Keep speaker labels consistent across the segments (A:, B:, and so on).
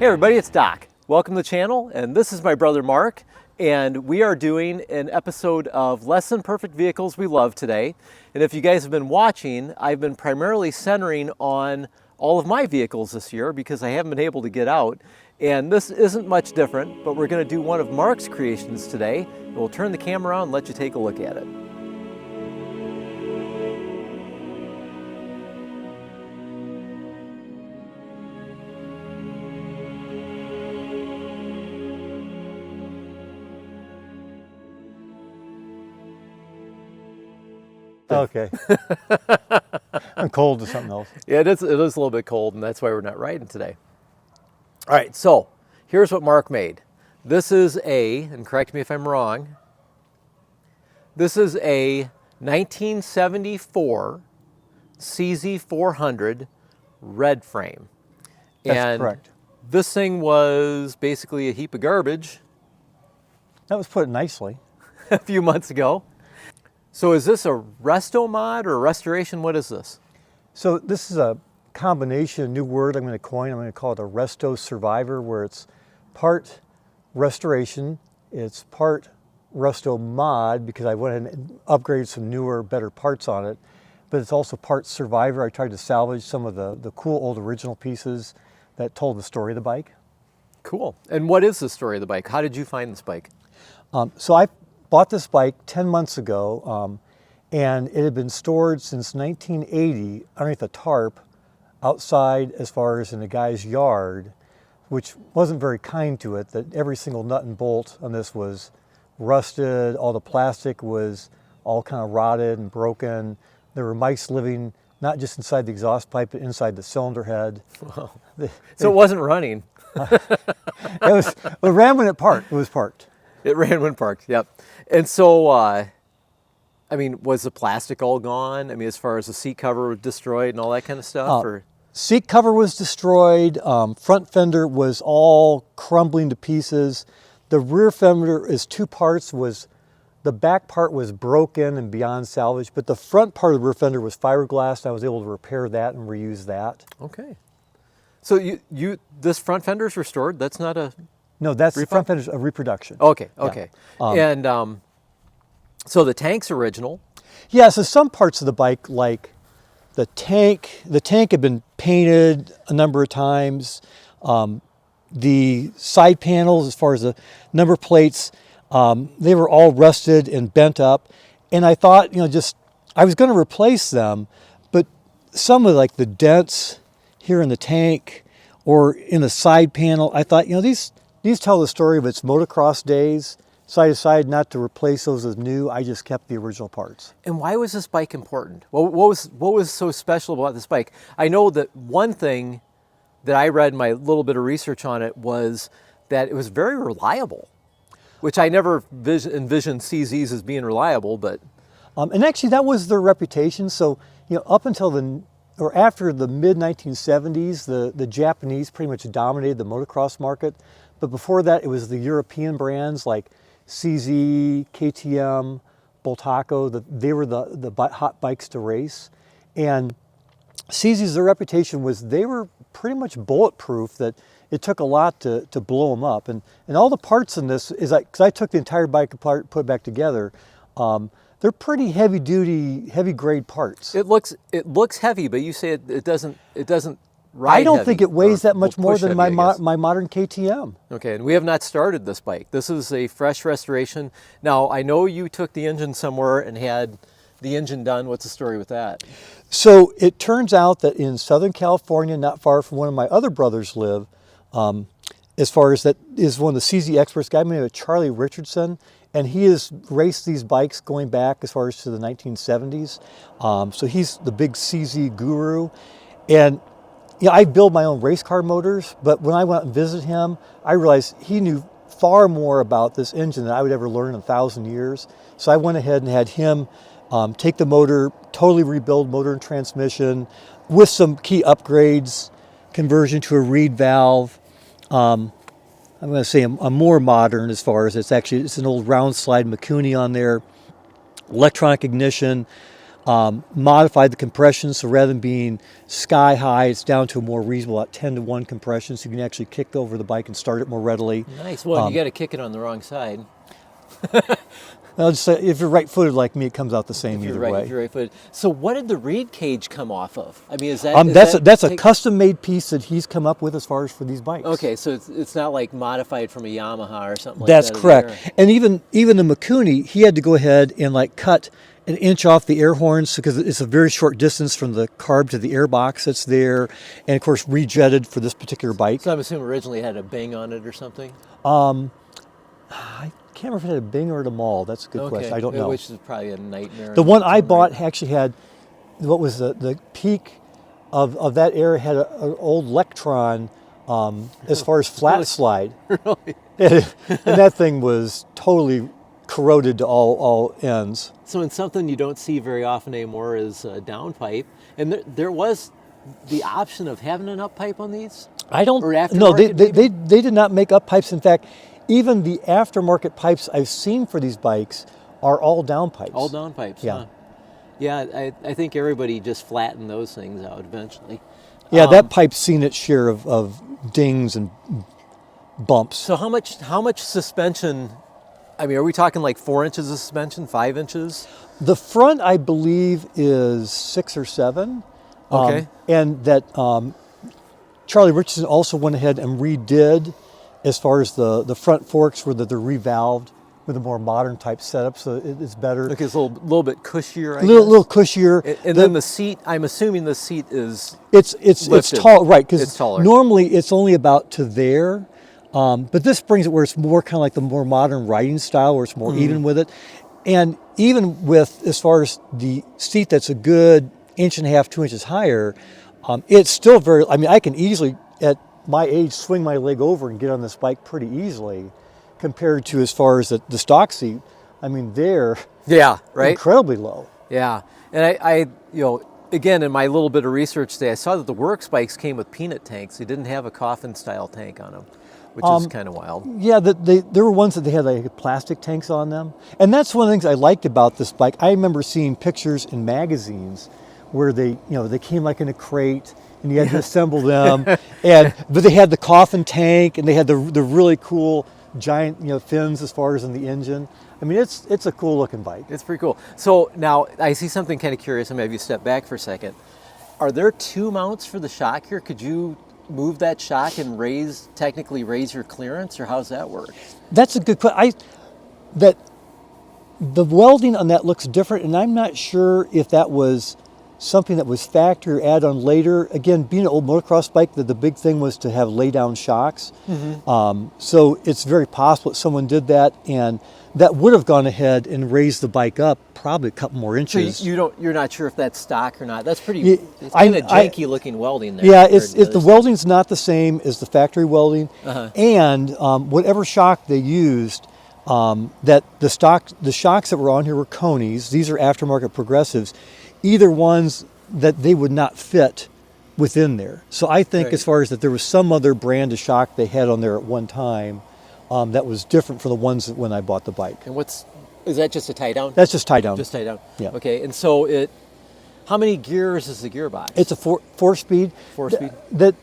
A: Hey everybody, it's Doc. Welcome to the channel, and this is my brother Mark, and we are doing an episode of Less Than Perfect Vehicles We Love today. And if you guys have been watching, I've been primarily centering on all of my vehicles this year because I haven't been able to get out. And this isn't much different, but we're going to do one of Mark's creations today. We'll turn the camera on and let you take a look at it.
B: Okay. I'm cold to something else.
A: Yeah, it is a little bit cold, and that's why we're not riding today. All right, so here's what Mark made. This is and correct me if I'm wrong, this is a 1974 CZ400 red frame.
B: That's correct.
A: This thing was basically a heap of garbage.
B: That was put nicely.
A: A few months ago. So is this a resto mod or a restoration? What is this?
B: So this is a combination, new word I'm going to coin. I'm going to call it a resto-survivor, where it's part restoration, it's part resto mod because I went ahead and upgraded some newer, better parts on it, but it's also part survivor. I tried to salvage some of the cool old original pieces that told the story of the bike.
A: Cool. And what is the story of the bike? How did you find this bike?
B: So I bought this bike 10 months ago, and it had been stored since 1980 underneath a tarp outside as far as in a guy's yard, which wasn't very kind to it, that every single nut and bolt on this was rusted, all the plastic was all kind of rotted and broken. There were mice living not just inside the exhaust pipe, but inside the cylinder head.
A: Wow. So it wasn't running.
B: It ran when it parked. It was parked.
A: It ran when parked, yep. And so, I mean, was the plastic all gone? I mean, as far as the seat cover was destroyed and all that kind of stuff? Or?
B: Seat cover was destroyed. Front fender was all crumbling to pieces. The rear fender is two parts. The back part was broken and beyond salvage, but the front part of the rear fender was fiberglass. And I was able to repair that and reuse that.
A: Okay. So this front fender is restored? That's not a...
B: No, that's the front fender's a reproduction.
A: Okay, okay. Yeah. And so the tank's original?
B: Yeah, so some parts of the bike, like the tank had been painted a number of times. The side panels, as far as the number plates, they were all rusted and bent up. And I thought, I was going to replace them, but some of like the dents here in the tank or in the side panel, I thought, these tell the story of its motocross days, so I decided not to replace those with new. I just kept the original parts.
A: And why was this bike important? What was so special about this bike? I know that one thing that I read in my little bit of research on it was that it was very reliable, which I never envisioned CZs as being reliable, but...
B: and actually that was their reputation. So, up until after the mid-1970s, the Japanese pretty much dominated the motocross market. But before that, it was the European brands like CZ, KTM, Bultaco. They were the hot bikes to race. And CZ's, their reputation was they were pretty much bulletproof, that it took a lot to blow them up. And all the parts in this, because I took the entire bike apart, put it back together, they're pretty heavy duty, heavy grade parts.
A: It looks heavy, but you say it doesn't ride
B: I don't
A: heavy,
B: think it weighs that much more than
A: heavy,
B: my modern KTM.
A: Okay, and we have not started this bike. This is a fresh restoration. Now, I know you took the engine somewhere and had the engine done. What's the story with that?
B: So it turns out that in Southern California, not far from one of my other brothers live, as far as that is one of the CZ experts, a guy named Charlie Richardson, and he has raced these bikes going back as far as to the 1970s. So he's the big CZ guru. And I build my own race car motors, but when I went and visited him, I realized he knew far more about this engine than I would ever learn in 1,000 years. So I went ahead and had him take the motor, totally rebuild motor and transmission with some key upgrades, conversion to a reed valve. I'm going to say a more modern as far as it's an old round slide Mikuni on there, electronic ignition, modified the compression, so rather than being sky high, it's down to a more reasonable, about 10-to-1 compression, so you can actually kick over the bike and start it more readily.
A: Nice. Well, you got to kick it on the wrong side.
B: I'll just say, if you're right-footed like me, it comes out the same either way.
A: If you're right-footed. So what did the reed cage come off of? I mean,
B: that's a custom-made piece that he's come up with as far as for these bikes.
A: Okay, so it's not like modified from a Yamaha or something like
B: That's
A: that.
B: That's correct. And even the Mikuni, he had to go ahead and like cut an inch off the air horns because it's a very short distance from the carb to the air box that's there, and of course rejetted for this particular bike.
A: So I'm assuming originally it had a bing on it or something?
B: I can't remember if it had a bing or a maul. That's a good question. I don't know.
A: Which is probably a nightmare.
B: The one I bought actually had, what was the peak of that era had an old Lectron as far as flat slide.
A: Really?
B: And that thing was totally corroded to all ends.
A: So in something you don't see very often anymore is a downpipe. And there was the option of having an up pipe on these?
B: I don't
A: know.
B: No, they did not make up pipes. In fact, even the aftermarket pipes I've seen for these bikes are all down pipes.
A: All down pipes,
B: yeah.
A: Huh? Yeah, I think everybody just flattened those things out eventually.
B: Yeah, that pipe's seen its share of dings and bumps.
A: So how much suspension, I mean, are we talking like 4 inches of suspension, 5 inches?
B: The front, I believe, is 6 or 7.
A: Okay.
B: And that Charlie Richardson also went ahead and redid as far as the front forks where they're revalved with a more modern type setup, so it's better.
A: Okay, it's a little bit cushier, I guess.
B: Little cushier.
A: And then the seat, I'm assuming the seat is
B: it's tall, right? Because
A: it's taller.
B: Normally it's only about to there, but this brings it where it's more kind of like the more modern riding style, where it's more even with it. And even with, as far as the seat that's a good 1.5 inches, 2 inches higher, it's still very, I mean, I can easily, at my age, swing my leg over and get on this bike pretty easily compared to as far as the stock seat. I mean, they're incredibly low.
A: Yeah, and I again, in my little bit of research today, I saw that the Works bikes came with peanut tanks. They didn't have a coffin-style tank on them, which is kind of wild.
B: Yeah, there were ones that they had like plastic tanks on them. And that's one of the things I liked about this bike. I remember seeing pictures in magazines where they came like in a crate and you had to assemble them. But they had the coffin tank and they had the really cool giant fins as far as in the engine. I mean, it's a cool looking bike.
A: It's pretty cool. So now I see something kind of curious. I'm going to have you step back for a second. Are there 2 mounts for the shock here? Could you move that shock and technically raise your clearance, or how's that work?
B: That's a good question. The welding on that looks different, and I'm not sure if that was something that was factory or added on later. Again, being an old motocross bike, the big thing was to have lay down shocks. So it's very possible that someone did that, and that would have gone ahead and raised the bike up probably a couple more inches.
A: So you're not sure if that's stock or not. That's pretty. It's kind of janky looking welding there.
B: Yeah, the welding's not the same as the factory welding, and whatever shock they used. That the shocks that were on here were Koni's. These are aftermarket progressives. Either ones that they would not fit within there. So I think as far as that there was some other brand of shock they had on there at one time that was different from the ones when I bought the bike.
A: And is that just a tie down?
B: That's just tie down.
A: Just tie down.
B: Yeah.
A: Okay. And so how many gears is the gearbox?
B: It's a four speed.
A: 4-speed.
B: That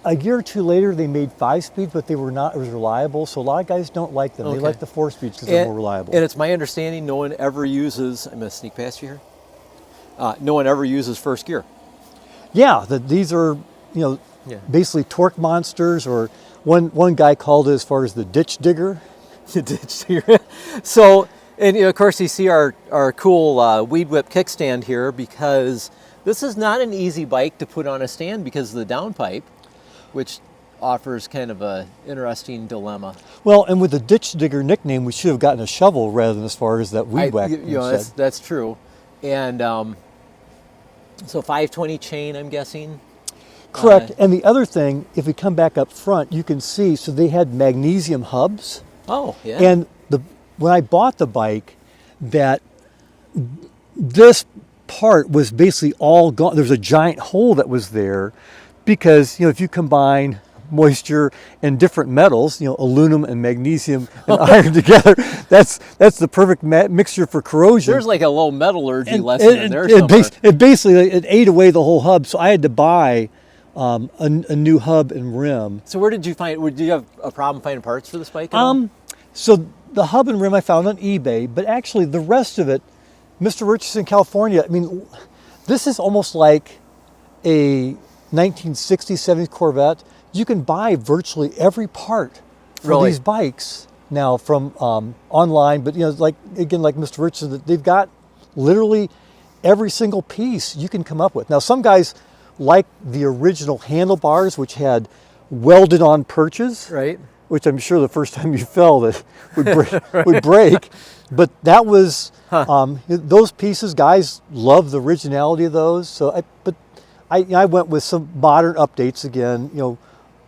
B: a year or two later they made 5 speeds, but they were not as reliable. So a lot of guys don't like them.
A: Okay.
B: They like the 4 speeds because they're more reliable.
A: And it's my understanding no one ever uses. I'm going to sneak past you here. No one ever uses first gear.
B: Yeah, these are basically torque monsters, or one guy called it as far as the ditch digger.
A: The ditch digger. So, and of course you see our cool Weed Whip kickstand here, because this is not an easy bike to put on a stand because of the downpipe, which offers kind of a interesting dilemma. Well,
B: and with the ditch digger nickname, we should have gotten a shovel rather than as far as that weed whack.
A: That's true. And so 520 chain, I'm guessing.
B: Correct. And the other thing, if we come back up front, you can see, so they had magnesium hubs.
A: Oh, yeah.
B: And when I bought the bike, that this part was basically all gone. There was a giant hole that was there because, if you combine moisture and different metals, aluminum and magnesium and iron together. That's the perfect mixture for corrosion.
A: There's like a low metallurgy lesson in there somewhere.
B: It basically ate away the whole hub, so I had to buy a new hub and rim.
A: So where did you find? Did you have a problem finding parts for this bike?
B: So the hub and rim I found on eBay, but actually the rest of it, Mr. Richardson, California. I mean, this is almost like a 1960s, 70s Corvette. You can buy virtually every part for these bikes now from online. But like Mr. Richardson, they've got literally every single piece you can come up with. Now, some guys like the original handlebars, which had welded on perches,
A: right?
B: Which I'm sure the first time you fell that would break. But that was those pieces. Guys love the originality of those. So, I went with some modern updates again.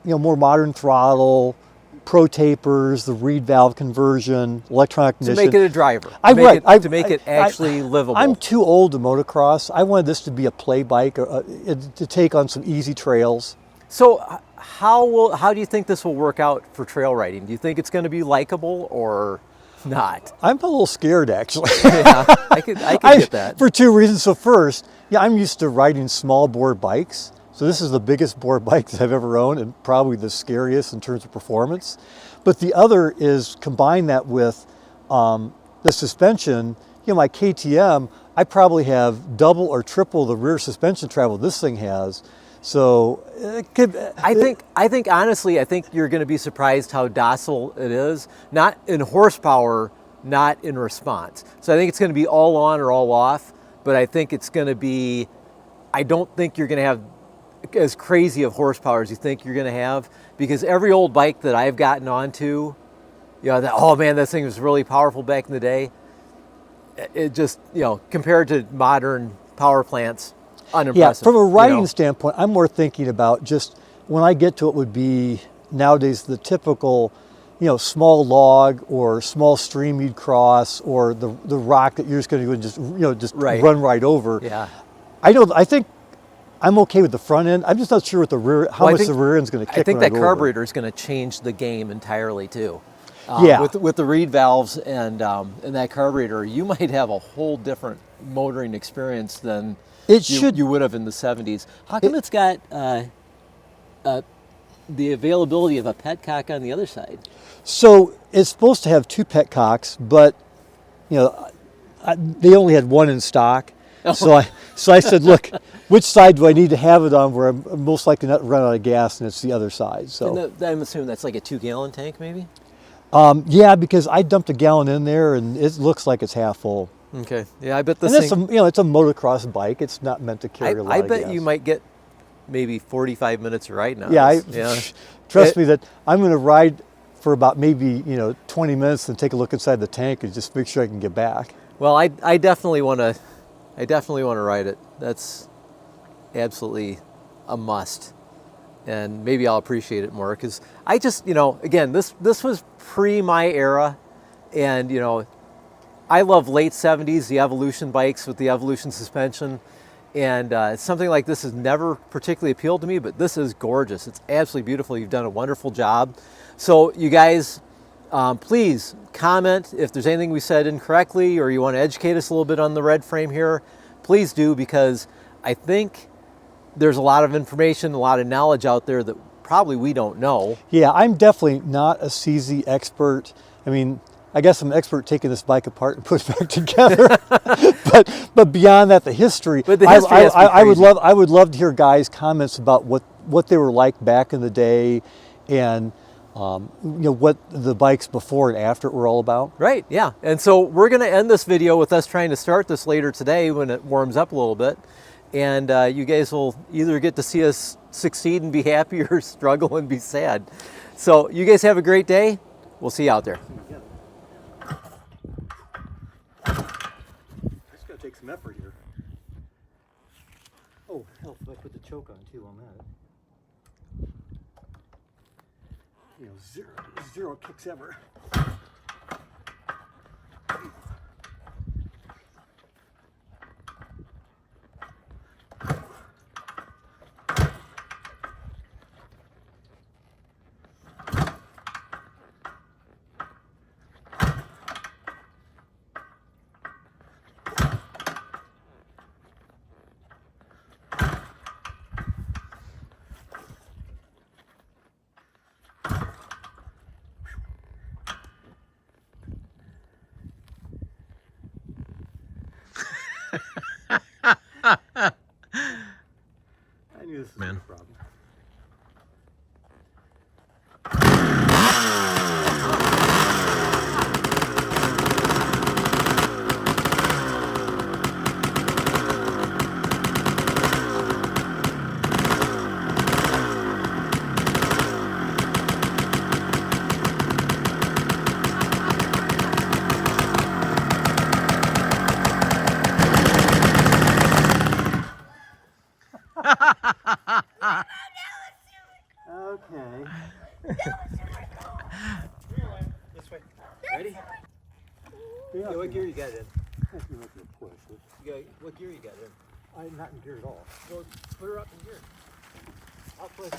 B: More modern throttle, pro tapers, the reed valve conversion, electronic ignition.
A: To make it a driver. To make it actually livable.
B: I'm too old to motocross. I wanted this to be a play bike, to take on some easy trails.
A: So how do you think this will work out for trail riding? Do you think it's going to be likable or not?
B: I'm a little scared, actually.
A: Yeah, I could get that.
B: For two reasons. So first, I'm used to riding small bore bikes. So this is the biggest bore bike that I've ever owned and probably the scariest in terms of performance. But the other is combine that with the suspension. My KTM, I probably have double or triple the rear suspension travel this thing has. So
A: I think honestly, you're going to be surprised how docile it is. Not in horsepower, not in response. So I think it's going to be all on or all off. But I think it's going to be. I don't think you're going to have as crazy of horsepower as you think you're going to have, because every old bike that I've gotten onto, oh man, this thing was really powerful back in the day. It just, compared to modern power plants, unimpressive.
B: Yeah, from a riding standpoint, I'm more thinking about just when I get to it would be nowadays the typical, small log or small stream you'd cross, or the rock that you're just going to go and just run right over.
A: Yeah,
B: I think I'm okay with the front end. I'm just not sure what the rear, how much the rear end's going to kick.
A: I think
B: when
A: that
B: I go
A: carburetor is going to change the game entirely too. With the reed valves and that carburetor, you might have a whole different motoring experience than you would have in the 70s. How come it's got the availability of a petcock on the other side?
B: So it's supposed to have two petcocks, but they only had one in stock. So I said, look, which side do I need to have it on where I'm most likely not to run out of gas, and it's the other side. So
A: and I'm assuming that's like a 2-gallon tank, maybe?
B: Yeah, because I dumped a gallon in there, and it looks like it's half full.
A: Okay. Yeah, I bet this
B: thing. It's a motocross bike. It's not meant to carry a lot of gas.
A: I bet you might get maybe 45 minutes of riding on
B: this. Trust me that I'm going to ride for about maybe 20 minutes and take a look inside the tank and just make sure I can get back.
A: Well, I definitely want to. I definitely want to ride it. That's absolutely a must. And maybe I'll appreciate it more, because I just, again, this was pre my era. And, I love late 70s, the Evolution bikes with the Evolution suspension. And something like this has never particularly appealed to me, but this is gorgeous. It's absolutely beautiful. You've done a wonderful job. So you guys, please comment if there's anything we said incorrectly, or you want to educate us a little bit on the red frame here. Please do, because I think there's a lot of information, a lot of knowledge out there that probably we don't know.
B: Yeah, I'm definitely not a CZ expert. I mean, I guess I'm an expert taking this bike apart and putting it back together. but beyond that, the history.
A: But the history has to be crazy.
B: I would love to hear guys' comments about what they were like back in the day, and what the bikes before and after were all about.
A: Right, yeah. And so we're going to end this video with us trying to start this later today when it warms up a little bit. And you guys will either get to see us succeed and be happy, or struggle and be sad. So you guys have a great day. We'll see you out there.
B: It's going to take some effort here. Oh, hell, if I put the choke on too on that. Zero kicks ever.
A: Ready?
B: Yeah,
A: what gear you got in?
B: I can make it push this.
A: What gear you got in?
B: I'm not in gear at all.
A: Well, put her up in gear. I'll push.